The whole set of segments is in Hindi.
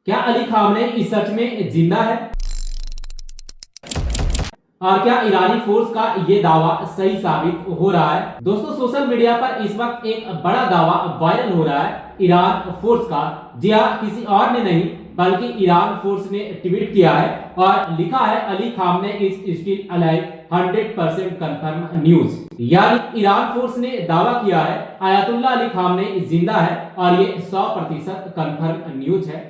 क्या अली खामनेई सच में जिंदा है? और क्या ईरानी फोर्स का ये दावा सही साबित हो रहा है? दोस्तों, सोशल मीडिया पर इस वक्त एक बड़ा दावा वायरल हो रहा है ईरान फोर्स का। जी हाँ, किसी और ने नहीं बल्कि ईरान फोर्स ने ट्वीट किया है और लिखा है, Ali Khamenei is still alive, 100% confirm news. यानी ईरान फोर्स ने दावा किया है आयतुल्ला अली खामनेई जिंदा है और ये 100% कंफर्म न्यूज है।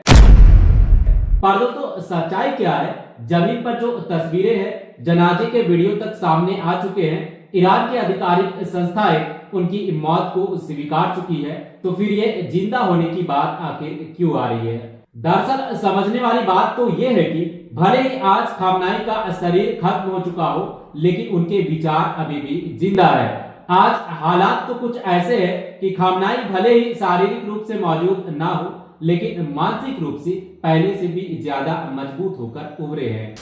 पर दोस्तों, सच्चाई क्या है? जमीन पर जो तस्वीरें हैं, जनाजे के वीडियो तक सामने आ चुके हैं। ईरान की आधिकारिक संस्थाएं उनकी मौत को स्वीकार चुकी है, तो फिर ये जिंदा होने की बात आखिर क्यों आ रही है? दरअसल समझने वाली बात तो ये है कि भले ही आज खामनेई का शरीर खत्म हो चुका हो, लेकिन उनके विचार अभी भी जिंदा है। आज हालात तो कुछ ऐसे हैं कि खामनेई भले ही शारीरिक रूप से मौजूद ना हो, लेकिन मानसिक रूप से पहले से भी ज्यादा मजबूत होकर उभरे हैं।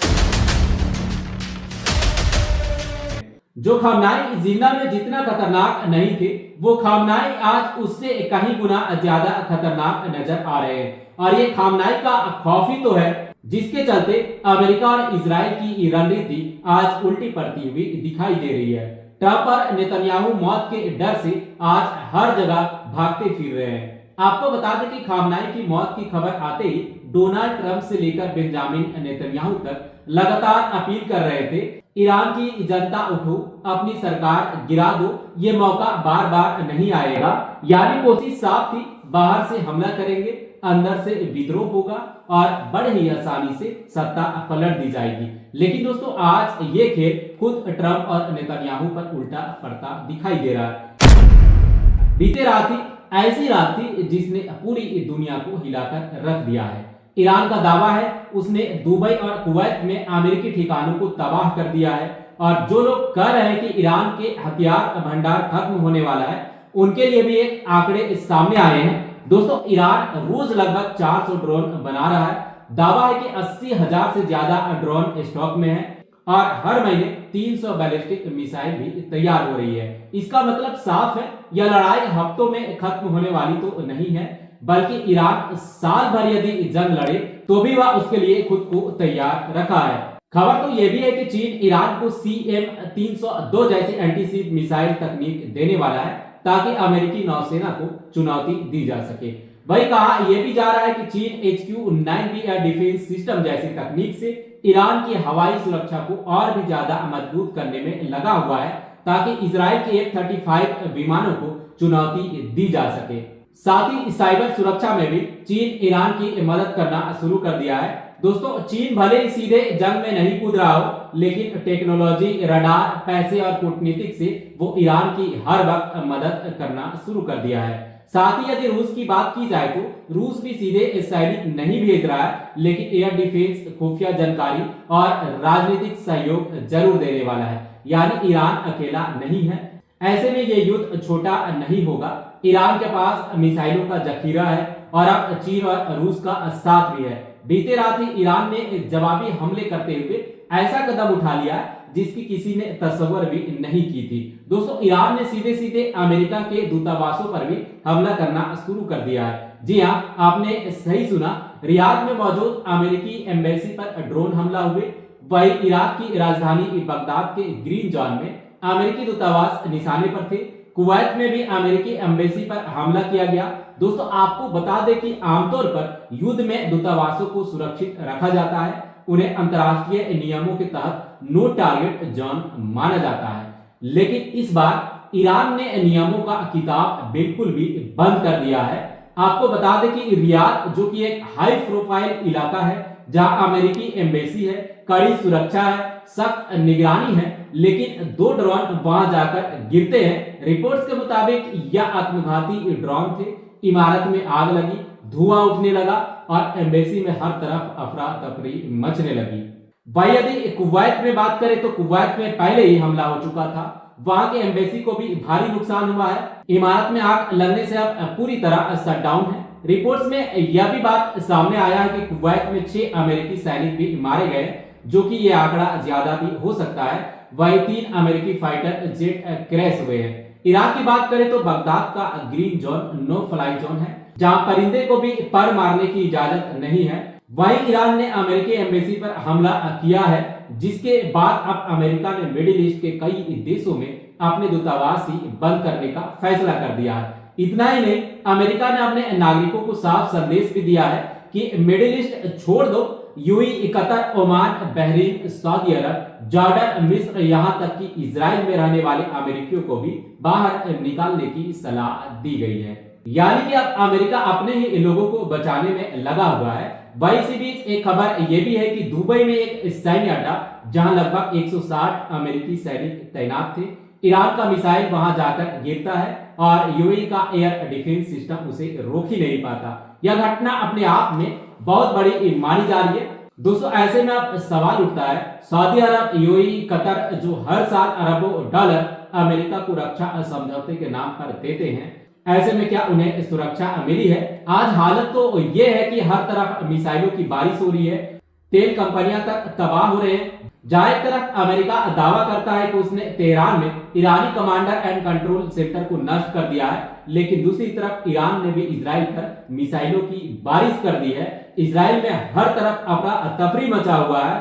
जो खामनेई जिंदा में जितना खतरनाक नहीं थे, वो खामनेई आज उससे कहीं गुना ज्यादा खतरनाक नजर आ रहे हैं। और ये खामनेई का खौफ ही तो है जिसके चलते अमेरिका और इजराइल की रणनीति आज उल्टी पड़ती हुई दिखाई दे रही है। ट्रंप और नेतन्याहू मौत के डर से आज हर जगह भागते फिर रहे हैं। आपको बता दें कि खामनेई की मौत की खबर आते ही डोनाल्ड ट्रंप से लेकर बेंजामिन नेतन्याहू तक लगातार अपील कर रहे थे, ईरान की जनता उठो, अपनी सरकार गिरा दो, ये मौका बार बार नहीं आएगा। यानी कोशिश साफ थी, बाहर से हमला करेंगे, अंदर से विद्रोह होगा और बड़े ही आसानी से सत्ता पलट दी जाएगी। लेकिन दोस्तों, आज ये खेल खुद ट्रंप और नेतन्याहू पर उल्टा पड़ता दिखाई दे रहा है। बीते रात ही ऐसी रात थी जिसने पूरी दुनिया को हिलाकर रख दिया है। ईरान का दावा है उसने दुबई और कुवैत में अमेरिकी ठिकानों को तबाह कर दिया है। और जो लोग कह रहे हैं कि ईरान के हथियार भंडार खत्म होने वाला है, उनके लिए भी एक आंकड़े सामने आए हैं। दोस्तों, ईरान रोज लगभग 400 ड्रोन बना रहा है। दावा है कि 80,000 से ज्यादा ड्रोन स्टॉक में है और हर महीने 300 बैलिस्टिक मिसाइल भी तैयार हो रही है। इसका मतलब साफ है, यह लड़ाई हफ्तों में खत्म होने वाली तो नहीं है, बल्कि ईरान साल भर यदि जंग लड़े तो भी वह उसके लिए खुद को तैयार रखा है। खबर तो यह भी है कि चीन ईरान को CM-302 जैसी एंटी-शिप मिसाइल तकनीक देने वाला है ताकि अमेरिकी नौसेना को चुनौती दी जा सके। वही कहा यह भी जा रहा है कि चीन HQ-9B एयर डिफेंस सिस्टम जैसी तकनीक से ईरान की हवाई सुरक्षा को और भी ज्यादा मजबूत करने में लगा हुआ है ताकि इजराइल के F-35 विमानों को चुनौती दी जा सके। साथ ही साइबर सुरक्षा में भी चीन ईरान की मदद करना शुरू कर दिया है। दोस्तों, चीन भले ही सीधे जंग में नहीं कूद रहा हो, लेकिन टेक्नोलॉजी, रडार, पैसे और कूटनीतिक से वो ईरान की हर वक्त मदद करना शुरू कर दिया है। साथ ही यदि रूस की बात की जाए तो रूस भी सीधे सैनिक नहीं भेज रहा है, लेकिन एयर डिफेंस, खुफिया जानकारी और राजनीतिक सहयोग जरूर देने वाला है। यानी ईरान अकेला नहीं है। ऐसे में ये युद्ध छोटा नहीं होगा। ईरान के पास मिसाइलों का जखीरा है और अब चीन और रूस का साथ भी है। बीते रात ही ईरान ने जवाबी हमले करते हुए ऐसा कदम उठा लिया जिसकी किसी ने तस्वर भी नहीं की थी। दोस्तों, ईरान ने सीधे सीधे अमेरिका के दूतावासों पर भी हमला करना शुरू कर दिया है। जी हाँ, आपने सही सुना, रियाद में मौजूद अमेरिकी एम्बेसी पर ड्रोन हमला हुए। वही इराक की राजधानी बगदाद के ग्रीन जोन में अमेरिकी दूतावास निशाने पर थे। कुवैत में भी अमेरिकी एम्बेसी पर हमला किया गया। दोस्तों, आपको बता दें कि आमतौर पर युद्ध में दूतावासों को सुरक्षित रखा जाता है, उन्हें अंतर्राष्ट्रीय नियमों के तहत नो टारगेट जोन माना जाता है। लेकिन इस बार ईरान ने नियमों का किताब बिल्कुल भी बंद कर दिया है। आपको बता दें कि रियाद, जो कि एक हाई प्रोफाइल इलाका है जहां अमेरिकी एम्बेसी है, कड़ी सुरक्षा है, सख्त निगरानी है, लेकिन 2 ड्रोन वहां जाकर गिरते हैं। रिपोर्ट्स के मुताबिक यह आत्मघाती ड्रोन थे। इमारत में आग लगी, धुआं उठने लगा और एम्बेसी में हर तरफ अफरा तफरी मचने लगी। वही यदि कुवैत में बात करें तो कुवैत में पहले ही हमला हो चुका था। वहां के एम्बेसी को भी भारी नुकसान हुआ है। इमारत में आग लगने से अब पूरी तरह शटडाउन है। रिपोर्ट्स में यह भी बात सामने आया है कि कुवैत में 6 अमेरिकी सैनिक भी मारे गए, जो कि यह आंकड़ा ज्यादा भी हो सकता है। वही 3 अमेरिकी फाइटर जेट क्रैश हुए हैं। इराक की बात करें तो बगदाद का green zone no fly zone है। जहां परिंदे को भी पर मारने की इजाजत नहीं है। वहीं ईरान ने अमेरिकी एम्बेसी पर हमला किया है, जिसके बाद अब अमेरिका ने मिडिल ईस्ट के कई देशों में अपने दूतावास ही बंद करने का फैसला कर दिया है। इतना ही नहीं, अमेरिका ने अपने नागरिकों को साफ संदेश भी दिया है कि मिडिल ईस्ट छोड़ दो। UAE, Qatar, Oman, Bahrain, Saudi Arabia, Jordan, मिस्र, यहां तक कि इजराइल में रहने वाले अमेरिकियों को भी बाहर निकालने की सलाह दी गई है। यानी कि अब अमेरिका अपने ही लोगों को बचाने में लगा हुआ है। वहीं इसी बीच एक खबर यह भी है कि दुबई में एक सैन्य अड्डा, जहां लगभग 160 अमेरिकी सैनिक तैनात थे, ईरान का मिसाइल वहां जाकर गिरता है और यूएई का एयर डिफेंस सिस्टम उसे रोक ही नहीं पाता। यह घटना अपने आप में बहुत बड़ी मानी जा रही है। दोस्तों, ऐसे में अब सवाल उठता है, सऊदी अरब, यूएई, कतर जो हर साल अरबों डॉलर अमेरिका को रक्षा समझौते के नाम पर देते हैं, ऐसे में क्या उन्हें सुरक्षा मिली है? आज हालत तो ये है कि हर तरफ मिसाइलों की बारिश हो रही है, तेल कंपनियां तक तबाह हो रहे हैं। जहां एक तरफ अमेरिका दावा करता है कि उसने तेहरान में ईरानी कमांडर एंड कंट्रोल सेंटर को नष्ट कर दिया है, लेकिन दूसरी तरफ ईरान ने भी इजराइल पर मिसाइलों की बारिश कर दी है। इजराइल में हर तरफ अफरा तफरी मचा हुआ है।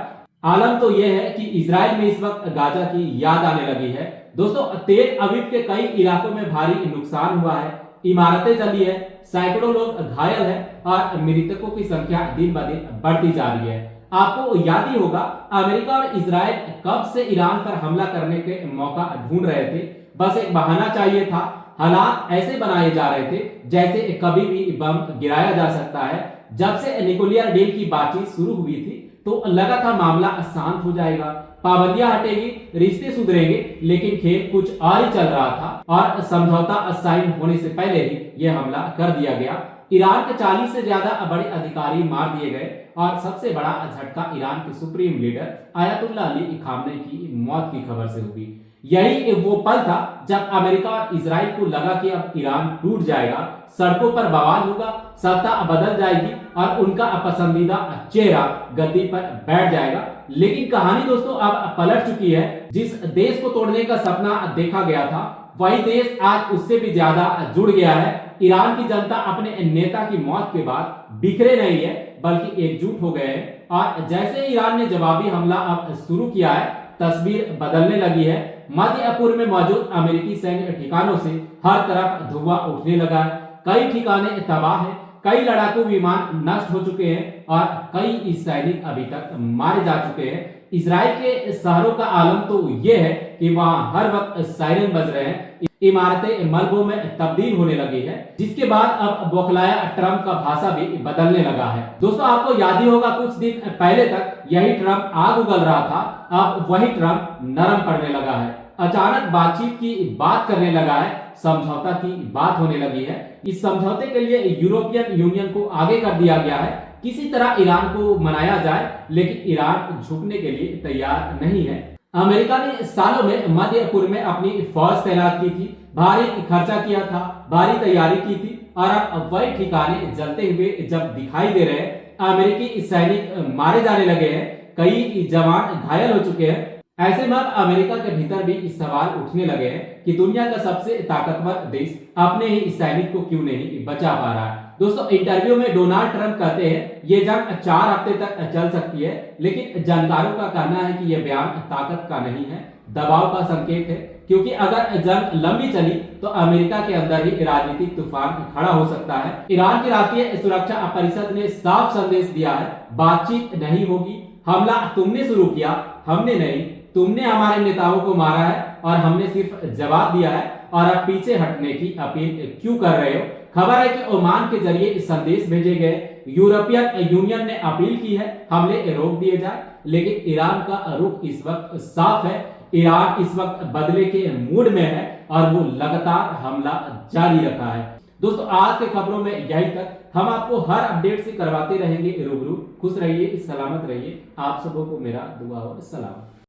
आलम तो यह है कि इजराइल में इस वक्त गाजा की याद आने लगी है। दोस्तों, तेल अवीव के कई इलाकों में भारी नुकसान हुआ है, इमारतें जली है, सैकड़ों लोग घायल हैं और मृतकों की संख्या दिन ब दिन बढ़ती जा रही है। आपको याद ही होगा, अमेरिका और इजराइल कब से ईरान पर हमला करने के मौका ढूंढ रहे थे। बस एक बहाना चाहिए था। हालात ऐसे बनाए जा रहे थे जैसे कभी भी बम गिराया जा सकता है। जब से न्यूक्लियर डील की बातचीत शुरू हुई थी तो लगा था मामला शांत हो जाएगा, पाबंदियां हटेगी, रिश्ते सुधरेंगे, लेकिन खेल कुछ और ही चल रहा था और समझौता साइन होने से पहले ही यह हमला कर दिया गया। ईरान के 40 से ज्यादा बड़े अधिकारी मार दिए गए और सबसे बड़ा झटका ईरान के supreme leader ayatollah Ali Khamenei की मौत की खबर से हुई। यही वो पल था जब अमेरिका और इजराइल को लगा कि अब ईरान टूट जाएगा, सड़कों पर बवाल होगा, सत्ता बदल जाएगी और उनका पसंदीदा चेहरा गद्दी पर बैठ जाएगा। लेकिन कहानी दोस्तों अब पलट चुकी है। जिस देश को तोड़ने का सपना देखा गया था, वही देश आज उससे भी ज्यादा जुड़ गया है। ईरान की जनता अपने नेता की मौत के बाद बिखरे नहीं है, बल्कि एकजुट हो गए हैं और जैसे ईरान ने जवाबी हमला अब शुरू किया है, तस्वीर बदलने लगी है। मध्य पूर्व में मौजूद अमेरिकी सैन्य ठिकानों से हर तरफ धुआं उठने लगा है। कई ठिकाने तबाह हैं, कई लड़ाकू विमान नष्ट हो चुके हैं और कई सैनिक अभी तक मारे जा चुके हैं। इजराइल के शहरों का आलम तो ये है कि वहां हर वक्त सायरन बज रहे हैं, इमारतें मलबों में तब्दील होने लगी है, जिसके बाद अब बौखलाया ट्रंप का भाषा भी बदलने लगा है। दोस्तों, आपको याद ही होगा, कुछ दिन पहले तक यही ट्रंप आग उगल रहा था, अब वही ट्रंप नरम पड़ने लगा है। अचानक बातचीत की बात करने लगा है, समझौता की बात होने लगी है। इस समझौते के लिए यूरोपियन यूनियन को आगे कर दिया गया है, किसी तरह ईरान को मनाया जाए, लेकिन ईरान झुकने के लिए तैयार नहीं है। अमेरिका ने सालों में मध्य पूर्व में अपनी फौज तैनात की थी, भारी खर्चा किया था, भारी तैयारी की थी और अब वही ठिकाने जलते हुए जब दिखाई दे रहे हैं, अमेरिकी सैनिक मारे जाने लगे हैं, कई जवान घायल हो चुके हैं। ऐसे में अब अमेरिका के भीतर भी इस सवाल उठने लगे हैं कि दुनिया का सबसे ताकतवर देश अपने ही सैनिक को क्यों नहीं बचा पा रहा है। दोस्तों, इंटरव्यू में डोनाल्ड ट्रंप कहते हैं ये जंग 4 हफ्ते तक चल सकती है, लेकिन जानकारों का कहना है कि यह बयान ताकत का नहीं है, दबाव का संकेत है, क्योंकि अगर जंग लंबी चली तो अमेरिका के अंदर ही राजनीतिक तूफान खड़ा हो सकता है। ईरान की राष्ट्रीय सुरक्षा परिषद ने साफ संदेश दिया है, बातचीत नहीं होगी, हमला तुमने शुरू किया, हमने नहीं, तुमने हमारे नेताओं को मारा है और हमने सिर्फ जवाब दिया है और अब पीछे हटने की अपील क्यों कर रहे हो। खबर है कि ओमान के जरिए संदेश भेजे गए, यूरोपियन यूनियन ने अपील की है हमले रोक दिए जाए, लेकिन ईरान का रुख इस वक्त साफ है। ईरान इस वक्त बदले के मूड में है और वो लगातार हमला जारी रखा है। दोस्तों, आज के खबरों में यही तक। हम आपको हर अपडेट से करवाते रहेंगे रूबरू। खुश रहिए, सलामत रहिए। आप सबों को मेरा दुआ और सलाम।